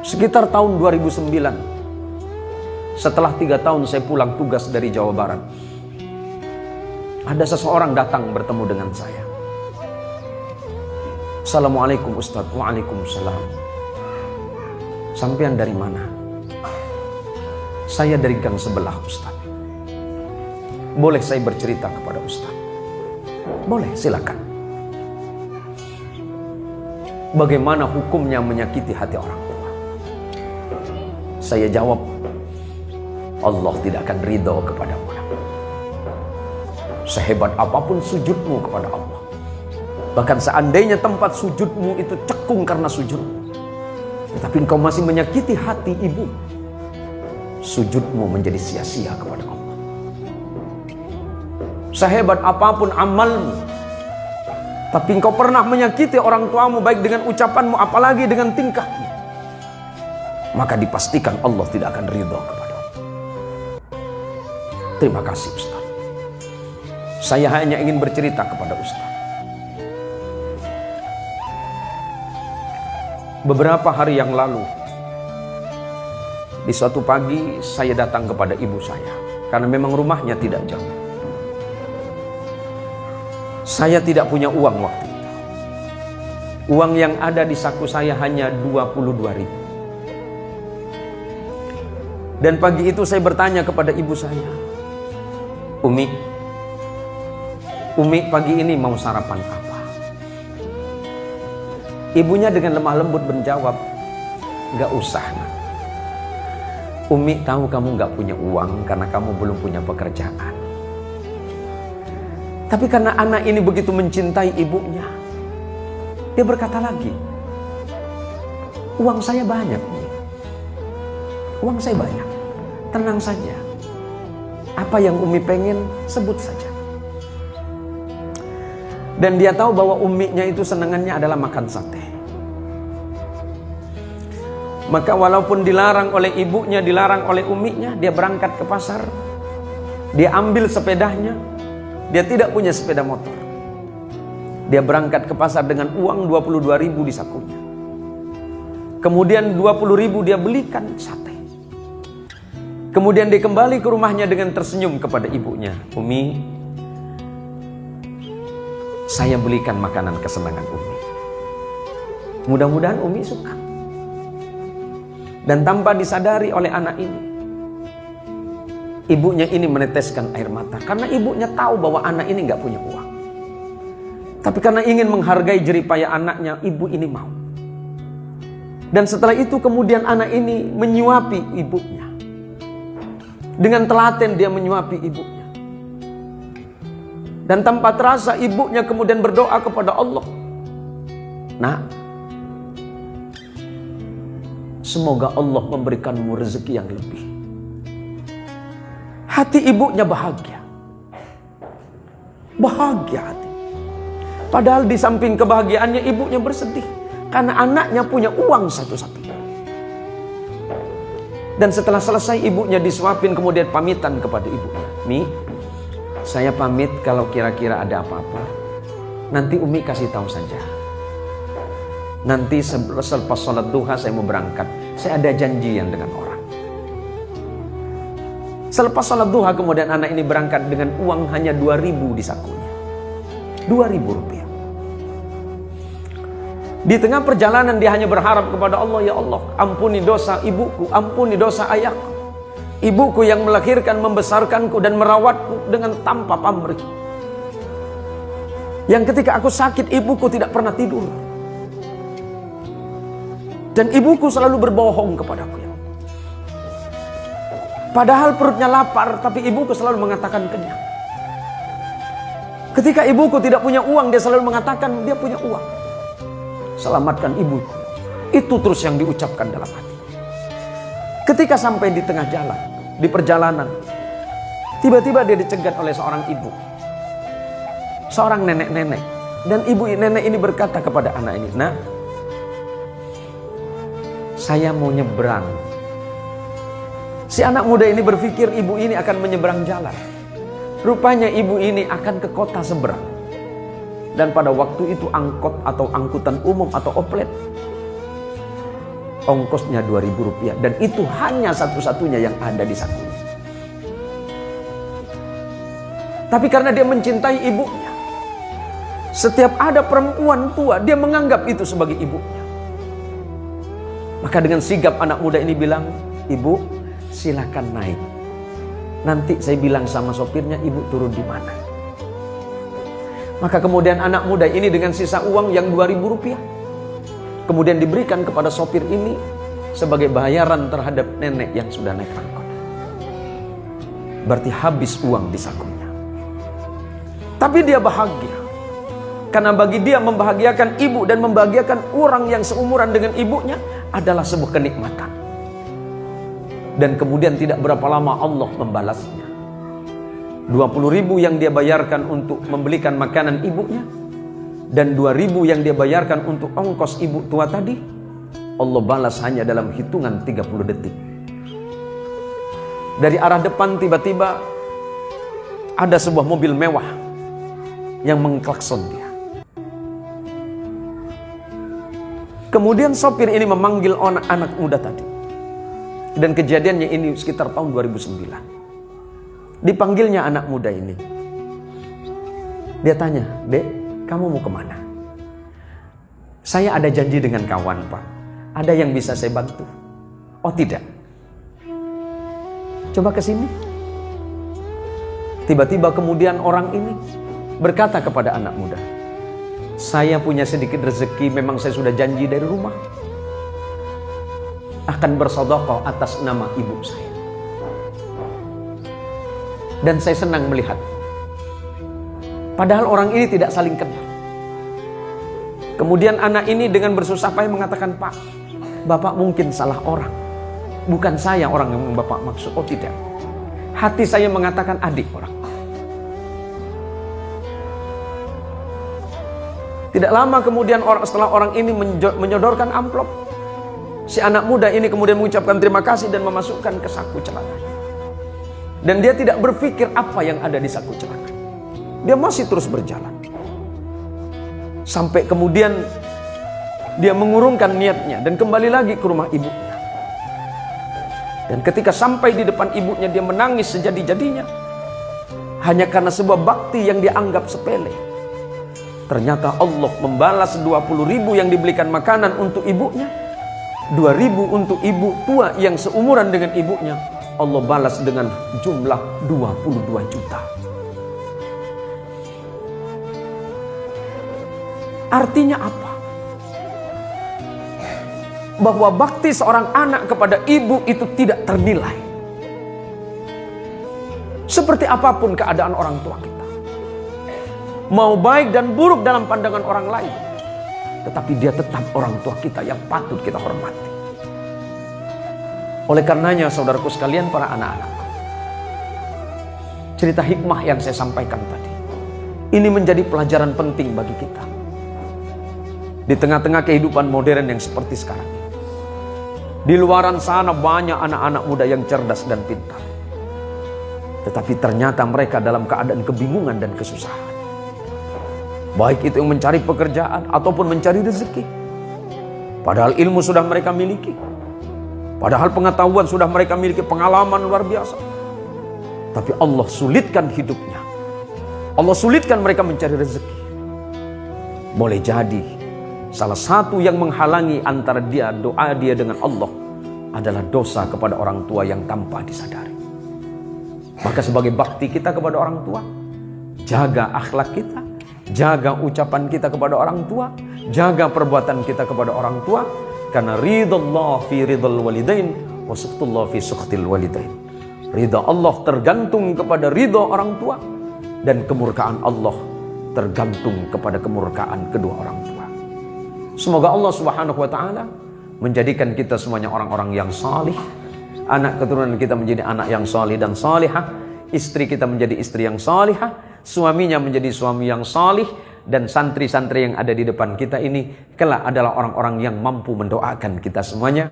Sekitar tahun 2009, setelah 3 tahun saya pulang tugas dari Jawa Barat, ada seseorang datang bertemu dengan saya. Assalamualaikum Ustaz. Waalaikumsalam. Sampean dari mana? Saya dari gang sebelah Ustaz. Boleh saya bercerita kepada Ustaz? Boleh, silakan. Bagaimana hukumnya menyakiti hati orang tua? Saya jawab, Allah tidak akan ridho kepada orang. Sehebat apapun sujudmu kepada Allah, bahkan seandainya tempat sujudmu itu cekung karena sujudmu, tetapi engkau masih menyakiti hati ibu, sujudmu menjadi sia-sia kepada Allah. Sehebat apapun amalmu, tapi engkau pernah menyakiti orang tuamu baik dengan ucapanmu apalagi dengan tingkahmu, maka dipastikan Allah tidak akan ridho kepadamu. Terima kasih Ustaz. Saya hanya ingin bercerita kepada Ustaz. Beberapa hari yang lalu, di suatu pagi saya datang kepada ibu saya, karena memang rumahnya tidak jauh. Saya tidak punya uang waktu itu. Uang yang ada di saku saya hanya 22.000. Dan pagi itu saya bertanya kepada ibu saya, Umi pagi ini mau sarapan apa? Ibunya dengan lemah lembut menjawab, gak usah nak. Umi tahu kamu gak punya uang karena kamu belum punya pekerjaan. Tapi karena anak ini begitu mencintai ibunya, dia berkata lagi, uang saya banyak Umi. Uang saya banyak. Tenang saja. Apa yang Umi pengen, sebut saja. Dan dia tahu bahwa uminya itu senangannya adalah makan sate. Maka walaupun dilarang oleh ibunya, dilarang oleh uminya, dia berangkat ke pasar. Dia ambil sepedanya. Dia tidak punya sepeda motor. Dia berangkat ke pasar dengan uang 22.000 di sakunya. Kemudian 20.000 dia belikan sate. Kemudian dia kembali ke rumahnya dengan tersenyum kepada ibunya. Umi, saya belikan makanan kesenangan Umi. Mudah-mudahan Umi suka. Dan tanpa disadari oleh anak ini, ibunya ini meneteskan air mata. Karena ibunya tahu bahwa anak ini gak punya uang. Tapi karena ingin menghargai jeripaya anaknya, ibu ini mau. Dan setelah itu kemudian anak ini menyuapi ibunya. Dengan telaten dia menyuapi ibunya. Dan tanpa terasa ibunya kemudian berdoa kepada Allah. Nah, semoga Allah memberikanmu rezeki yang lebih. Hati ibunya bahagia. Bahagia hati. Padahal di samping kebahagiaannya ibunya bersedih. Karena anaknya punya uang satu-satunya. Dan setelah selesai ibunya disuapin kemudian pamitan kepada ibunya. Mi, saya pamit kalau kira-kira ada apa-apa. Nanti Umi kasih tahu saja. Nanti selepas sholat duha saya mau berangkat. Saya ada janjian dengan orang. Selepas sholat duha kemudian anak ini berangkat dengan uang hanya 2.000 di sakunya. 2.000 rupiah. Di tengah perjalanan dia hanya berharap kepada Allah, ya Allah, ampuni dosa ibuku, ampuni dosa ayahku. Ibuku yang melahirkan, membesarkanku dan merawatku dengan tanpa pamrih. Yang ketika aku sakit, ibuku tidak pernah tidur. Dan ibuku selalu berbohong kepadaku. Padahal perutnya lapar, tapi ibuku selalu mengatakan kenyang. Ketika ibuku tidak punya uang, dia selalu mengatakan dia punya uang. Selamatkan ibuku. Itu terus yang diucapkan dalam hati. Ketika sampai di tengah jalan, di perjalanan, tiba-tiba dia dicegat oleh seorang ibu. Seorang nenek-nenek. Dan ibu nenek ini berkata kepada anak ini, "Nak, saya mau nyebrang." Si anak muda ini berpikir ibu ini akan menyeberang jalan. Rupanya ibu ini akan ke kota seberang. Dan pada waktu itu angkot atau angkutan umum atau oplet ongkosnya Rp2.000 dan itu hanya satu-satunya yang ada di sakunya. Tapi karena dia mencintai ibunya, setiap ada perempuan tua dia menganggap itu sebagai ibunya. Maka dengan sigap anak muda ini bilang, "Ibu, silakan naik. Nanti saya bilang sama sopirnya ibu turun di mana." Maka kemudian anak muda ini dengan sisa uang yang Rp2.000 kemudian diberikan kepada sopir ini sebagai bayaran terhadap nenek yang sudah naik angkot. Berarti habis uang di sakunya. Tapi dia bahagia. Karena bagi dia membahagiakan ibu dan membahagiakan orang yang seumuran dengan ibunya adalah sebuah kenikmatan. Dan kemudian tidak berapa lama Allah membalasnya. 20.000 yang dia bayarkan untuk membelikan makanan ibunya dan 2.000 yang dia bayarkan untuk ongkos ibu tua tadi, Allah balas hanya dalam hitungan 30 detik. Dari arah depan tiba-tiba ada sebuah mobil mewah yang mengklakson dia. Kemudian sopir ini memanggil anak muda tadi. Dan kejadiannya ini sekitar tahun 2009. Dipanggilnya anak muda ini. Dia tanya, "Dek, kamu mau kemana?" "Saya ada janji dengan kawan, Pak. Ada yang bisa saya bantu." "Oh tidak. Coba ke sini." Tiba-tiba kemudian orang ini berkata kepada anak muda, "Saya punya sedikit rezeki, memang saya sudah janji dari rumah. Akan bersedekah atas nama ibu saya. Dan saya senang melihat." Padahal orang ini tidak saling kenal. Kemudian anak ini dengan bersusah payah mengatakan, "Pak, Bapak mungkin salah orang. Bukan saya orang yang Bapak maksud." "Oh tidak. Hati saya mengatakan adik orang." Tidak lama kemudian setelah orang ini menyodorkan amplop, si anak muda ini kemudian mengucapkan terima kasih dan memasukkan ke saku celananya. Dan dia tidak berpikir apa yang ada di saku celana. Dia masih terus berjalan. Sampai kemudian dia mengurungkan niatnya dan kembali lagi ke rumah ibunya. Dan ketika sampai di depan ibunya, dia menangis sejadi-jadinya. Hanya karena sebuah bakti yang dia anggap sepele. Ternyata Allah membalas 20.000 yang dibelikan makanan untuk ibunya, 2.000 untuk ibu tua yang seumuran dengan ibunya. Allah balas dengan jumlah 22 juta. Artinya apa? Bahwa bakti seorang anak kepada ibu itu tidak ternilai. Seperti apapun keadaan orang tua kita, mau baik dan buruk dalam pandangan orang lain, tetapi dia tetap orang tua kita yang patut kita hormati. Oleh karenanya saudaraku sekalian, para anak-anak, cerita hikmah yang saya sampaikan tadi, ini menjadi pelajaran penting bagi kita. Di tengah-tengah kehidupan modern yang seperti sekarang ini, di luaran sana banyak anak-anak muda yang cerdas dan pintar. Tetapi ternyata mereka dalam keadaan kebingungan dan kesusahan. Baik itu yang mencari pekerjaan ataupun mencari rezeki. Padahal ilmu sudah mereka miliki. Padahal pengetahuan sudah mereka miliki, pengalaman luar biasa. Tapi Allah sulitkan hidupnya. Allah sulitkan mereka mencari rezeki. Boleh jadi salah satu yang menghalangi antara doa dia dengan Allah adalah dosa kepada orang tua yang tanpa disadari. Maka sebagai bakti kita kepada orang tua, jaga akhlak kita, jaga ucapan kita kepada orang tua, jaga perbuatan kita kepada orang tua. Karena ridallah fi ridal walidain wa sukhtullah fi sukhtil walidain. Ridha Allah tergantung kepada ridha orang tua, dan kemurkaan Allah tergantung kepada kemurkaan kedua orang tua. Semoga Allah Subhanahu wa taala menjadikan kita semuanya orang-orang yang salih, anak keturunan kita menjadi anak yang salih dan salihah, istri kita menjadi istri yang salihah, suaminya menjadi suami yang salih, dan santri-santri yang ada di depan kita ini kelak adalah orang-orang yang mampu mendoakan kita semuanya.